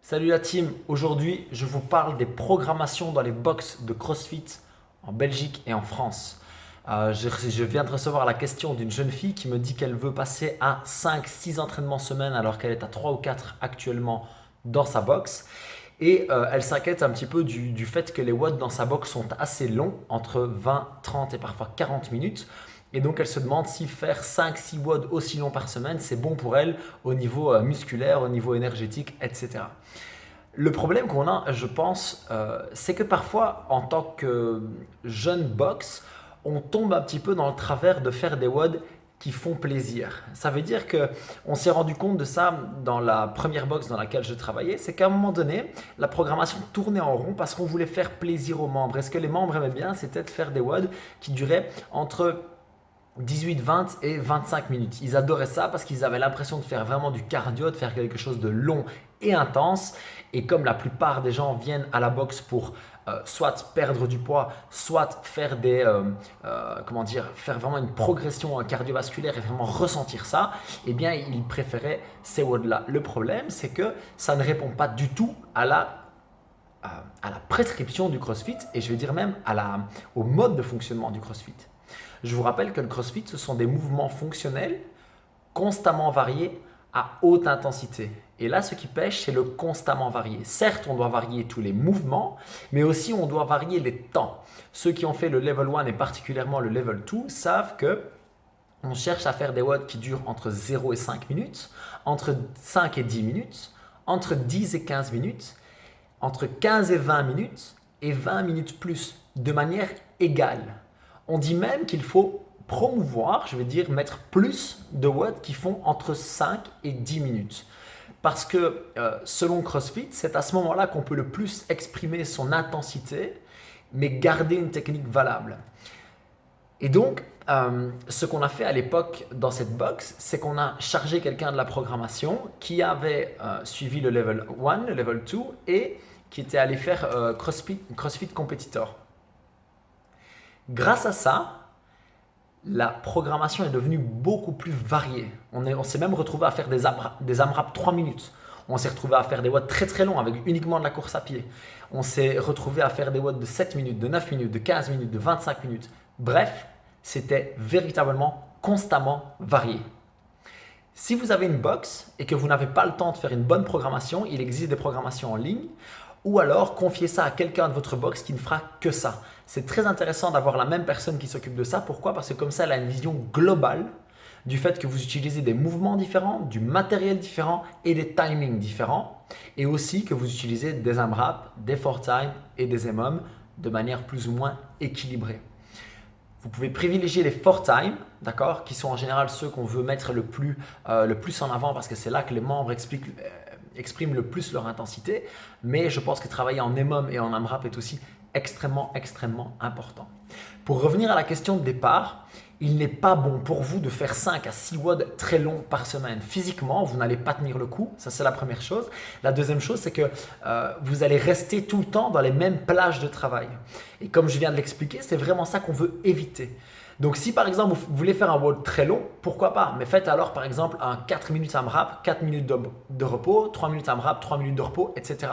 Salut la team, aujourd'hui je vous parle des programmations dans les box de CrossFit en Belgique et en France. Je viens de recevoir la question d'une jeune fille qui me dit qu'elle veut passer à 5-6 entraînements semaine alors qu'elle est à 3 ou 4 actuellement dans sa box. Et elle s'inquiète un petit peu du fait que les watts dans sa box sont assez longs, entre 20, 30 et parfois 40 minutes. Et donc elle se demande si faire 5-6 watts aussi longs par semaine, c'est bon pour elle au niveau musculaire, au niveau énergétique, etc. Le problème qu'on a, je pense, c'est que parfois, en tant que jeune box, on tombe un petit peu dans le travers de faire des WOD qui font plaisir. Ça veut dire que on s'est rendu compte de ça dans la première box dans laquelle je travaillais, c'est qu'à un moment donné, la programmation tournait en rond parce qu'on voulait faire plaisir aux membres. Et ce que les membres aimaient bien, c'était de faire des WOD qui duraient entre 18, 20 et 25 minutes. Ils adoraient ça parce qu'ils avaient l'impression de faire vraiment du cardio, de faire quelque chose de long et intense. Et comme la plupart des gens viennent à la boxe pour soit perdre du poids, soit faire faire vraiment une progression cardiovasculaire et vraiment ressentir ça, eh bien, ils préféraient ces WOD-là. Le problème, c'est que ça ne répond pas du tout à la prescription du CrossFit et je vais dire même au mode de fonctionnement du CrossFit. Je vous rappelle que le CrossFit, ce sont des mouvements fonctionnels constamment variés à haute intensité. Et là, ce qui pêche, c'est le constamment varié. Certes, on doit varier tous les mouvements, mais aussi on doit varier les temps. Ceux qui ont fait le level 1 et particulièrement le level 2 savent que on cherche à faire des WOD qui durent entre 0 et 5 minutes, entre 5 et 10 minutes, entre 10 et 15 minutes, entre 15 et 20 minutes et 20 minutes plus, de manière égale. On dit même qu'il faut promouvoir, je vais dire, mettre plus de watts qui font entre 5 et 10 minutes. Parce que selon CrossFit, c'est à ce moment-là qu'on peut le plus exprimer son intensité, mais garder une technique valable. Et donc, ce qu'on a fait à l'époque dans cette box, c'est qu'on a chargé quelqu'un de la programmation qui avait suivi le level 1, le level 2 et qui était allé faire CrossFit Competitor. Grâce à ça, la programmation est devenue beaucoup plus variée. On s'est même retrouvé à faire des AMRAP 3 minutes. On s'est retrouvé à faire des watts très très longs avec uniquement de la course à pied. On s'est retrouvé à faire des watts de 7 minutes, de 9 minutes, de 15 minutes, de 25 minutes. Bref, c'était véritablement constamment varié. Si vous avez une box et que vous n'avez pas le temps de faire une bonne programmation, il existe des programmations en ligne ou alors confiez ça à quelqu'un de votre box qui ne fera que ça. C'est très intéressant d'avoir la même personne qui s'occupe de ça. Pourquoi? Parce que comme ça, elle a une vision globale du fait que vous utilisez des mouvements différents, du matériel différent et des timings différents. Et aussi que vous utilisez des AMRAP, des 4-time et des EMOM de manière plus ou moins équilibrée. Vous pouvez privilégier les 4-time, d'accord, qui sont en général ceux qu'on veut mettre le plus en avant parce que c'est là que les membres expriment le plus leur intensité. Mais je pense que travailler en EMOM et en AMRAP est aussi extrêmement important. Pour revenir à la question de départ, il n'est pas bon pour vous de faire 5 à 6 WOD très longs par semaine. Physiquement, vous n'allez pas tenir le coup, ça c'est la première chose. La deuxième chose, c'est que vous allez rester tout le temps dans les mêmes plages de travail. Et comme je viens de l'expliquer, c'est vraiment ça qu'on veut éviter. Donc si par exemple vous voulez faire un WOD très long, pourquoi pas? Mais faites alors par exemple un 4 minutes AMRAP, 4 minutes de repos, 3 minutes AMRAP, 3 minutes de repos, etc.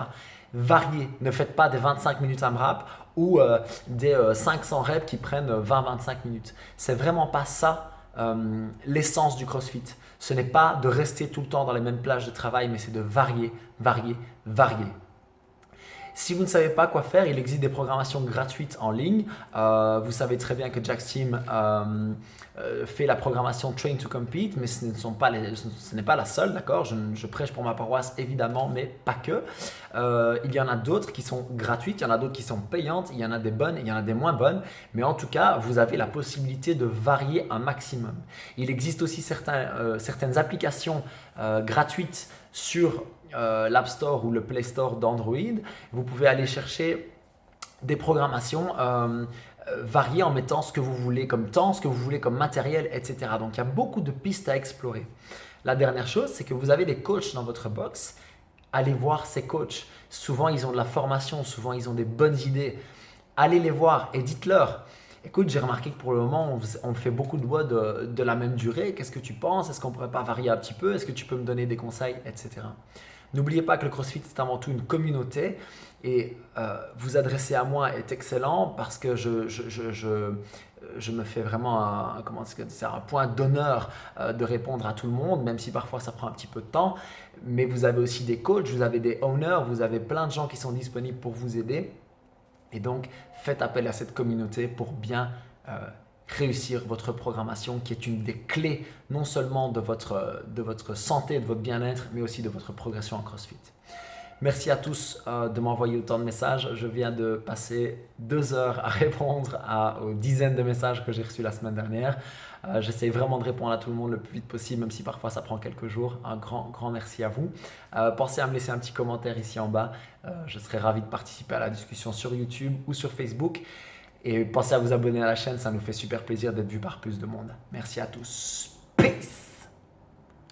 Variez, ne faites pas des 25 minutes AMRAP ou des 500 reps qui prennent 20-25 minutes. C'est vraiment pas ça l'essence du CrossFit. Ce n'est pas de rester tout le temps dans les mêmes plages de travail, mais c'est de varier. Si vous ne savez pas quoi faire, il existe des programmations gratuites en ligne. Vous savez très bien que Jack's Team fait la programmation Train to Compete, mais ce n'est pas la seule, d'accord? Je prêche pour ma paroisse évidemment, mais pas que. Il y en a d'autres qui sont gratuites, il y en a d'autres qui sont payantes, il y en a des bonnes, il y en a des moins bonnes, mais en tout cas, vous avez la possibilité de varier un maximum. Il existe aussi certaines applications gratuites sur l'App Store ou le Play Store d'Android. Vous pouvez aller chercher des programmations variées en mettant ce que vous voulez comme temps, ce que vous voulez comme matériel, etc. Donc il y a beaucoup de pistes à explorer. La dernière chose, c'est que vous avez des coachs dans votre box. Allez voir ces coachs. Souvent, ils ont de la formation, souvent, ils ont des bonnes idées. Allez les voir et dites-leur: écoute, j'ai remarqué que pour le moment, on fait beaucoup de voix de la même durée. Qu'est-ce que tu penses? Est-ce qu'on ne pourrait pas varier un petit peu? Est-ce que tu peux me donner des conseils, etc. N'oubliez pas que le CrossFit, c'est avant tout une communauté et vous adresser à moi est excellent parce que je me fais vraiment un point d'honneur de répondre à tout le monde, même si parfois ça prend un petit peu de temps. Mais vous avez aussi des coachs, vous avez des owners, vous avez plein de gens qui sont disponibles pour vous aider. Et donc, faites appel à cette communauté pour bien réussir votre programmation qui est une des clés non seulement de votre santé, de votre bien-être, mais aussi de votre progression en CrossFit. Merci à tous de m'envoyer autant de messages. Je viens de passer 2 heures à répondre aux dizaines de messages que j'ai reçus la semaine dernière. J'essaie vraiment de répondre à tout le monde le plus vite possible, même si parfois ça prend quelques jours. Un grand merci à vous. Pensez à me laisser un petit commentaire ici en bas. Je serai ravi de participer à la discussion sur YouTube ou sur Facebook. Et pensez à vous abonner à la chaîne, ça nous fait super plaisir d'être vu par plus de monde. Merci à tous. Peace!